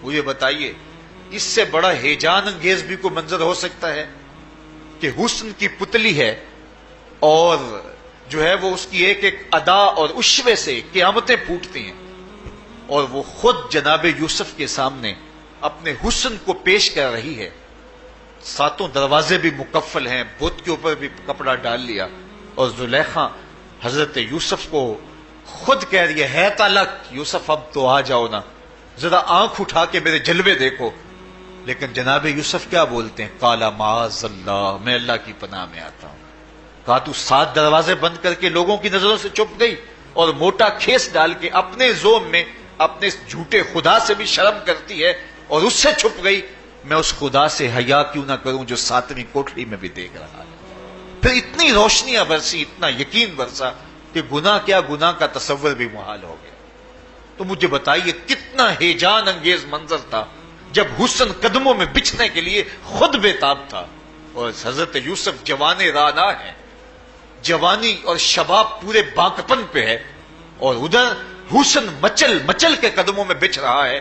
مجھے بتائیے اس سے بڑا ہیجان انگیز بھی کوئی منظر ہو سکتا ہے کہ حسن کی پتلی ہے اور جو ہے وہ اس کی ایک ایک ادا اور اشوے سے قیامتیں پھوٹتی ہیں، اور وہ خود جناب یوسف کے سامنے اپنے حسن کو پیش کر رہی ہے، ساتوں دروازے بھی مکفل ہیں، بت کے اوپر بھی کپڑا ڈال لیا، اور زلیخا حضرت یوسف کو خود کہہ رہی ہے تالک یوسف اب تو آ جاؤ نا، ذرا آنکھ اٹھا کے میرے جلوے دیکھو۔ لیکن جناب یوسف کیا بولتے ہیں؟ قال معاذ اللہ، میں اللہ کی پناہ میں آتا ہوں۔ کہا تو 7 دروازے بند کر کے لوگوں کی نظروں سے چھپ گئی اور موٹا کھیس ڈال کے اپنے زوم میں اپنے اس جھوٹے خدا سے بھی شرم کرتی ہے اور اس سے چھپ گئی، میں اس خدا سے حیا کیوں نہ کروں جو 7ویں کوٹھڑی میں بھی دیکھ رہا ہے۔ پھر اتنی روشنیاں برسی، اتنا یقین برسا کہ گناہ کیا، گناہ کا تصور بھی محال ہو گیا۔ تو مجھے بتائیے کتنا ہیجان انگیز منظر تھا جب حسن قدموں میں بچھنے کے لیے خود بےتاب تھا، اور حضرت یوسف جوان رانا ہے، جوانی اور شباب پورے باقپن پہ ہے، اور ادھر حسن مچل مچل کے قدموں میں بچھ رہا ہے،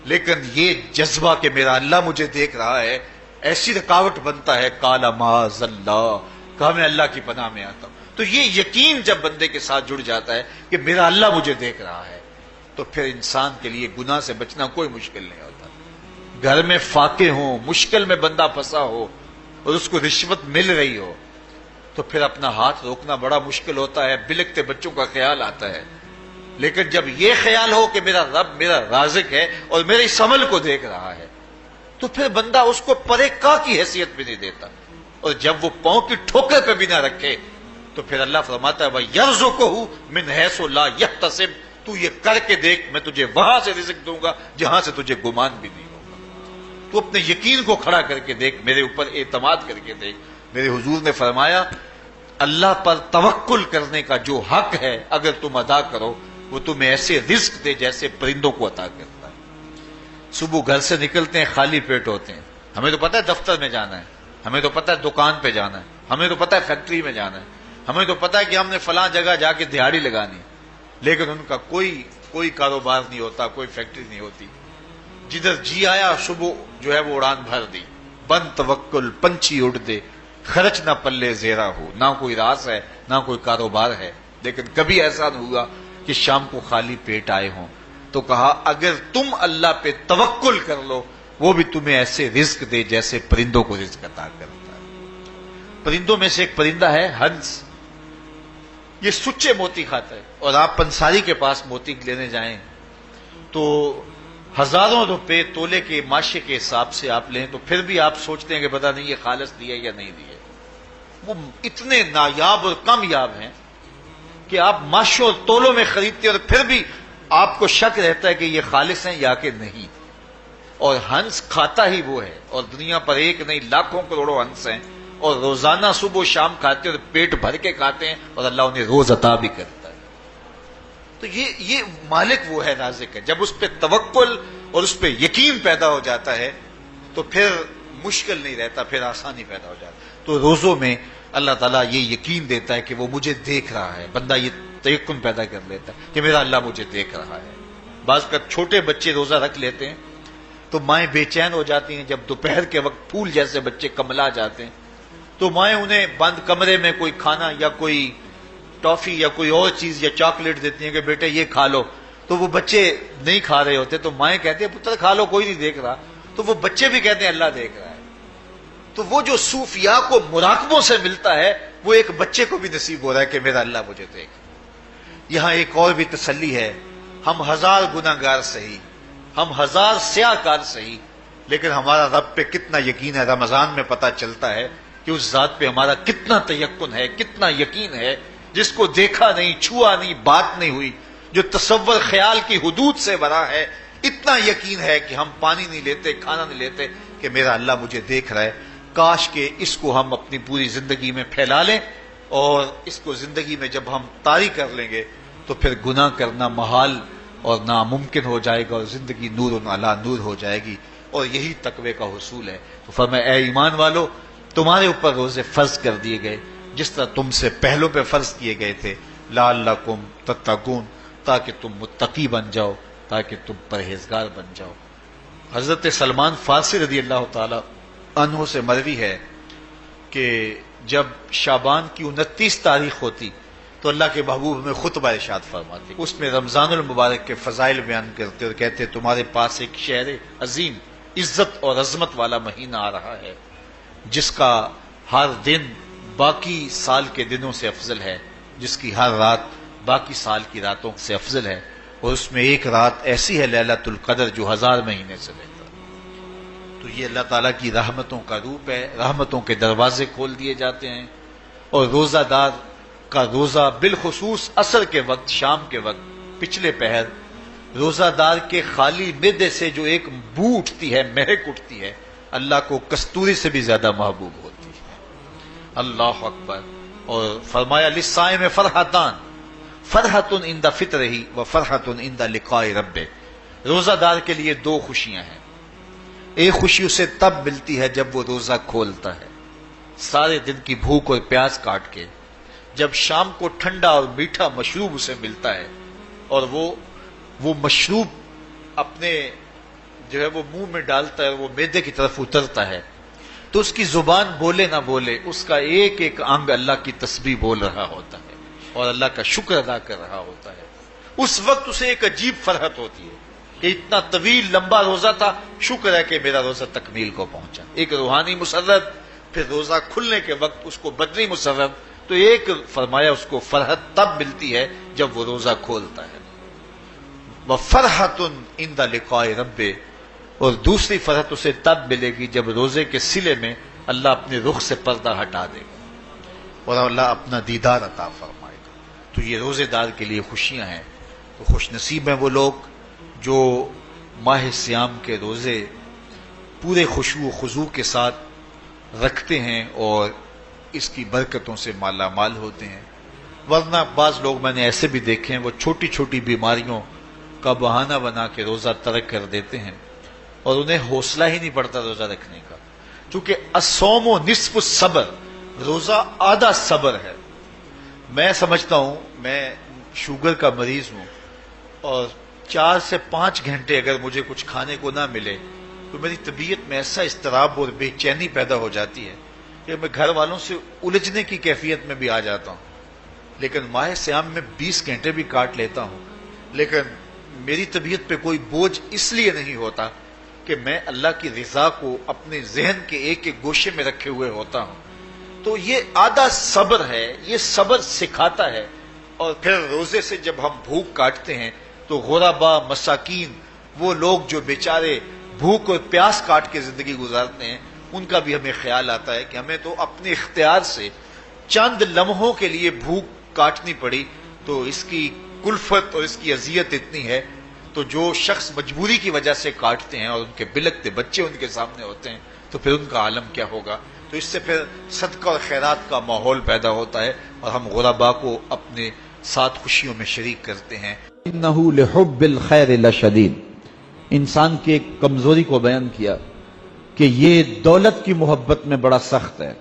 لیکن یہ جذبہ کہ میرا اللہ مجھے دیکھ رہا ہے ایسی رکاوٹ بنتا ہے۔ قال معاذ اللہ، کہا میں اللہ کی پناہ میں آتا ہوں۔ تو یہ یقین جب بندے کے ساتھ جڑ جاتا ہے کہ میرا اللہ مجھے دیکھ رہا ہے، تو پھر انسان کے لیے گناہ سے بچنا کوئی مشکل نہیں ہوتا۔ گھر میں فاقے ہوں، مشکل میں بندہ پھنسا ہو اور اس کو رشوت مل رہی ہو، تو پھر اپنا ہاتھ روکنا بڑا مشکل ہوتا ہے، بلکتے بچوں کا خیال آتا ہے۔ لیکن جب یہ خیال ہو کہ میرا رب میرا رازق ہے اور میرے اس عمل کو دیکھ رہا ہے، تو پھر بندہ اس کو پرے کا کی حیثیت بھی نہیں دیتا، اور جب وہ پاؤں کی ٹھوکر پہ بھی نہ رکھے تو پھر اللہ فرماتا ہے وَيَرْزُقُهُ مِنْ حَيْثُ لَا يَحْتَسِبُ، تو یہ کر کے دیکھ میں تجھے وہاں سے رزق دوں گا جہاں سے تجھے گمان بھی نہیں ہوگا۔ تو اپنے یقین کو کھڑا کر کے دیکھ، میرے اوپر اعتماد کر کے دیکھ۔ میرے حضور نے فرمایا اللہ پر توکل کرنے کا جو حق ہے اگر تم ادا کرو، وہ تمہیں ایسے رزق دے جیسے پرندوں کو عطا کرتا ہے۔ صبح گھر سے نکلتے ہیں خالی پیٹ ہوتے ہیں، ہمیں تو پتہ ہے دفتر میں جانا ہے، ہمیں تو پتہ ہے دکان پہ جانا ہے، ہمیں تو پتہ ہے فیکٹری میں جانا ہے، ہمیں تو پتہ ہے کہ ہم نے فلاں جگہ جا کے دہاڑی لگانی، لیکن ان کا کوئی کاروبار نہیں ہوتا، کوئی فیکٹری نہیں ہوتی۔ جدھر جی آیا صبح جو ہے وہ اڑان بھر دی، بند توکل پنچھی اڑ دے، خرچ نہ پلے زیرا ہو، نہ کوئی راس ہے نہ کوئی کاروبار ہے۔ لیکن کبھی ایسا نہ ہوا کہ شام کو خالی پیٹ آئے ہوں۔ تو کہا اگر تم اللہ پہ توکل کر لو، وہ بھی تمہیں ایسے رزق دے جیسے پرندوں کو رزق عطا کرتا ہے۔ پرندوں میں سے ایک پرندہ ہے ہنس، یہ سچے موتی کھاتا ہے، اور آپ پنساری کے پاس موتی لینے جائیں تو ہزاروں روپے تولے کے ماشے کے حساب سے آپ لیں تو پھر بھی آپ سوچتے ہیں کہ پتہ نہیں یہ خالص دیے یا نہیں دیے۔ وہ اتنے نایاب اور کامیاب ہیں کہ آپ ماشوں اور تولوں میں خریدتے ہیں اور پھر بھی آپ کو شک رہتا ہے کہ یہ خالص ہیں یا کہ نہیں۔ اور ہنس کھاتا ہی وہ ہے، اور دنیا پر ایک نہیں لاکھوں کروڑوں ہنس ہیں، اور روزانہ صبح و شام کھاتے ہیں اور پیٹ بھر کے کھاتے ہیں، اور اللہ انہیں روز عطا بھی کرتا ہے۔ تو یہ مالک وہ ہے، رازق ہے۔ جب اس پہ توکل اور اس پہ یقین پیدا ہو جاتا ہے تو پھر مشکل نہیں رہتا، پھر آسانی پیدا ہو جاتا ہے۔ تو روزوں میں اللہ تعالیٰ یہ یقین دیتا ہے کہ وہ مجھے دیکھ رہا ہے، بندہ یہ تیقن پیدا کر لیتا ہے کہ میرا اللہ مجھے دیکھ رہا ہے۔ بعض کا چھوٹے بچے روزہ رکھ لیتے ہیں تو مائیں بے چین ہو جاتی ہیں، جب دوپہر کے وقت پھول جیسے بچے کملا جاتے ہیں تو مائیں انہیں بند کمرے میں کوئی کھانا یا کوئی ٹافی یا کوئی اور چیز یا چاکلیٹ دیتی ہیں کہ بیٹے یہ کھا لو، تو وہ بچے نہیں کھا رہے ہوتے تو مائیں کہتے ہیں پتر کھا لو کوئی نہیں دیکھ رہا، تو وہ بچے بھی کہتے ہیں اللہ دیکھ رہا ہے۔ تو وہ جو صوفیاء کو مراقبوں سے ملتا ہے وہ ایک بچے کو بھی نصیب ہو رہا ہے کہ میرا اللہ مجھے دیکھ۔ یہاں ایک اور بھی تسلی ہے، ہم 1000 گناہ گار سہی، ہم 1000 سیاہ کار سہی، لیکن ہمارا رب پہ کتنا یقین ہے رمضان میں پتہ چلتا ہے کہ اس ذات پہ ہمارا کتنا تیقن ہے، کتنا یقین ہے، جس کو دیکھا نہیں، چھوا نہیں، بات نہیں ہوئی، جو تصور خیال کی حدود سے بڑا ہے، اتنا یقین ہے کہ ہم پانی نہیں لیتے، کھانا نہیں لیتے کہ میرا اللہ مجھے دیکھ رہا ہے۔ کاش کہ اس کو ہم اپنی پوری زندگی میں پھیلا لیں، اور اس کو زندگی میں جب ہم طاری کر لیں گے تو پھر گناہ کرنا محال اور ناممکن ہو جائے گا، اور زندگی نور علی نور ہو جائے گی، اور یہی تقوی کا حصول ہے۔ تو فرمایا اے ایمان والو، تمہارے اوپر روزے فرض کر دیے گئے جس طرح تم سے پہلوں پہ فرض کیے گئے تھے، لعلکم تتقون، تاکہ تم متقی بن جاؤ، تاکہ تم پرہیزگار بن جاؤ۔ حضرت سلمان فارسی رضی اللہ تعالی عنہ سے مروی ہے کہ جب شعبان کی 29 تاریخ ہوتی تو اللہ کے محبوب میں خطبہ ارشاد فرماتے، اس میں رمضان المبارک کے فضائل بیان کرتے اور کہتے تمہارے پاس ایک شہر عظیم عزت اور عظمت والا مہینہ آ رہا ہے جس کا ہر دن باقی سال کے دنوں سے افضل ہے، جس کی ہر رات باقی سال کی راتوں سے افضل ہے، اور اس میں ایک رات ایسی ہے لیلۃ القدر جو 1000 مہینے سے بہتر۔ تو یہ اللہ تعالیٰ کی رحمتوں کا روپ ہے، رحمتوں کے دروازے کھول دیے جاتے ہیں، اور روزہ دار کا روزہ بالخصوص عصر کے وقت، شام کے وقت، پچھلے پہر، روزہ دار کے خالی معدے سے جو ایک بو اٹھتی ہے، مہک اٹھتی ہے، اللہ کو کستوری سے بھی زیادہ محبوب ہوتی ہے۔ اللہ اکبر۔ اور فرمایا للصائم فرحتان، فرحت عند فطرہ و فرحت عند لقاء ربہ، روزہ دار کے لیے 2 خوشیاں ہیں۔ ایک خوشی اسے تب ملتی ہے جب وہ روزہ کھولتا ہے، سارے دن کی بھوک اور پیاس کاٹ کے، جب شام کو ٹھنڈا اور میٹھا مشروب اسے ملتا ہے اور وہ مشروب اپنے جو ہے وہ منہ میں ڈالتا ہے، وہ معدے کی طرف اترتا ہے، تو اس کی زبان بولے نہ بولے اس کا ایک ایک انگ اللہ کی تسبیح بول رہا ہوتا ہے اور اللہ کا شکر ادا کر رہا ہوتا ہے۔ اس وقت اسے ایک عجیب فرحت ہوتی ہے کہ اتنا طویل لمبا روزہ تھا، شکر ہے کہ میرا روزہ تکمیل کو پہنچا۔ ایک روحانی مسرت، پھر روزہ کھلنے کے وقت اس کو بدنی مسرت، تو ایک فرمایا اس کو فرحت تب ملتی ہے جب وہ روزہ کھولتا ہے، وَفَرْحَةٌ عِنْدَ لِقَاءِ رَبِّهِ، اور دوسری فرحت اسے تب ملے گی جب روزے کے صلے میں اللہ اپنے رخ سے پردہ ہٹا دے گا اور اللہ اپنا دیدار عطا فرمائے گا۔ تو یہ روزے دار کے لیے خوشیاں ہیں۔ تو خوش نصیب ہیں وہ لوگ جو ماہ سیام کے روزے پورے خشوع و خضوع کے ساتھ رکھتے ہیں اور اس کی برکتوں سے مالا مال ہوتے ہیں۔ ورنہ بعض لوگ میں نے ایسے بھی دیکھے ہیں، وہ چھوٹی چھوٹی بیماریوں کا بہانہ بنا کے روزہ ترک کر دیتے ہیں اور انہیں حوصلہ ہی نہیں پڑتا روزہ رکھنے کا، چونکہ الصوم نصف الصبر، روزہ آدھا صبر ہے۔ میں سمجھتا ہوں، میں شوگر کا مریض ہوں اور 4 سے 5 گھنٹے اگر مجھے کچھ کھانے کو نہ ملے تو میری طبیعت میں ایسا اضطراب اور بے چینی پیدا ہو جاتی ہے کہ میں گھر والوں سے الجھنے کی کیفیت میں بھی آ جاتا ہوں۔ لیکن ماہ سیام میں 20 گھنٹے بھی کاٹ لیتا ہوں، لیکن میری طبیعت پہ کوئی بوجھ اس لیے نہیں ہوتا کہ میں اللہ کی رضا کو اپنے ذہن کے ایک ایک گوشے میں رکھے ہوئے ہوتا ہوں۔ تو یہ آدھا صبر ہے، یہ صبر سکھاتا ہے۔ اور پھر روزے سے جب ہم بھوک کاٹتے ہیں تو غربا، مساکین، وہ لوگ جو بیچارے بھوک اور پیاس کاٹ کے زندگی گزارتے ہیں، ان کا بھی ہمیں خیال آتا ہے کہ ہمیں تو اپنے اختیار سے چند لمحوں کے لیے بھوک کاٹنی پڑی تو اس کی کلفت اور اس کی اذیت اتنی ہے، تو جو شخص مجبوری کی وجہ سے کاٹتے ہیں اور ان کے بلکتے بچے ان کے سامنے ہوتے ہیں تو پھر ان کا عالم کیا ہوگا۔ تو اس سے پھر صدقہ اور خیرات کا ماحول پیدا ہوتا ہے اور ہم غربا کو اپنے ساتھ خوشیوں میں شریک کرتے ہیں۔ انہو لحب الخیر لشدید، انسان کی ایک کمزوری کو بیان کیا کہ یہ دولت کی محبت میں بڑا سخت ہے،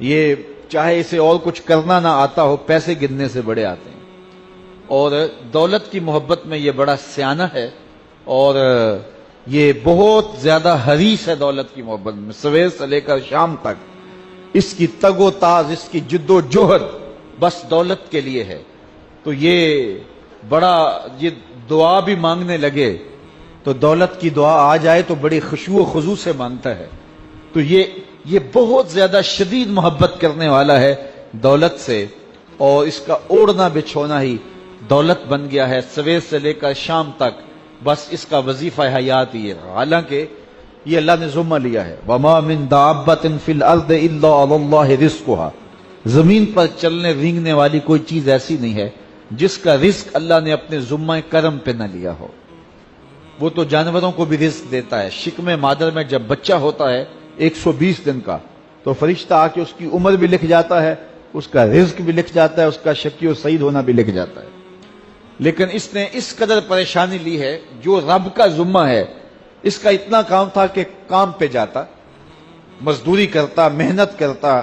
یہ چاہے اسے اور کچھ کرنا نہ آتا ہو، پیسے گننے سے بڑے آتے ہیں، اور دولت کی محبت میں یہ بڑا سیانہ ہے اور یہ بہت زیادہ حریص ہے دولت کی محبت میں، سویر سے لے کر شام تک اس کی تگ و تاز، اس کی جد و جہد بس دولت کے لیے ہے۔ تو یہ دعا بھی مانگنے لگے تو دولت کی دعا آ جائے تو بڑی خشوع و خضوع سے مانگتا ہے۔ تو یہ بہت زیادہ شدید محبت کرنے والا ہے دولت سے، اور اس کا اوڑھنا بچھونا ہی دولت بن گیا ہے، سویر سے لے کر شام تک بس اس کا وظیفہ حیات ہی ہے۔ حالانکہ یہ اللہ نے ذمہ لیا ہے، وَمَا مِن دَابَّةٍ فِي الْأَرْضِ إِلَّا عَلَى اللَّهِ رِزْقُهَا، زمین پر چلنے رینگنے والی کوئی چیز ایسی نہیں ہے جس کا رزق اللہ نے اپنے ذمہ کرم پہ نہ لیا ہو۔ وہ تو جانوروں کو بھی رزق دیتا ہے۔ شکم مادر میں جب بچہ ہوتا ہے 120 دن کا تو فرشتہ آ کے اس کی عمر بھی لکھ جاتا ہے، اس کا رزق بھی لکھ جاتا ہے، اس کا شقی و سعید ہونا بھی لکھ جاتا ہے۔ لیکن اس نے اس قدر پریشانی لی ہے، جو رب کا ذمہ ہے، اس کا اتنا کام تھا کہ کام پہ جاتا، مزدوری کرتا، محنت کرتا،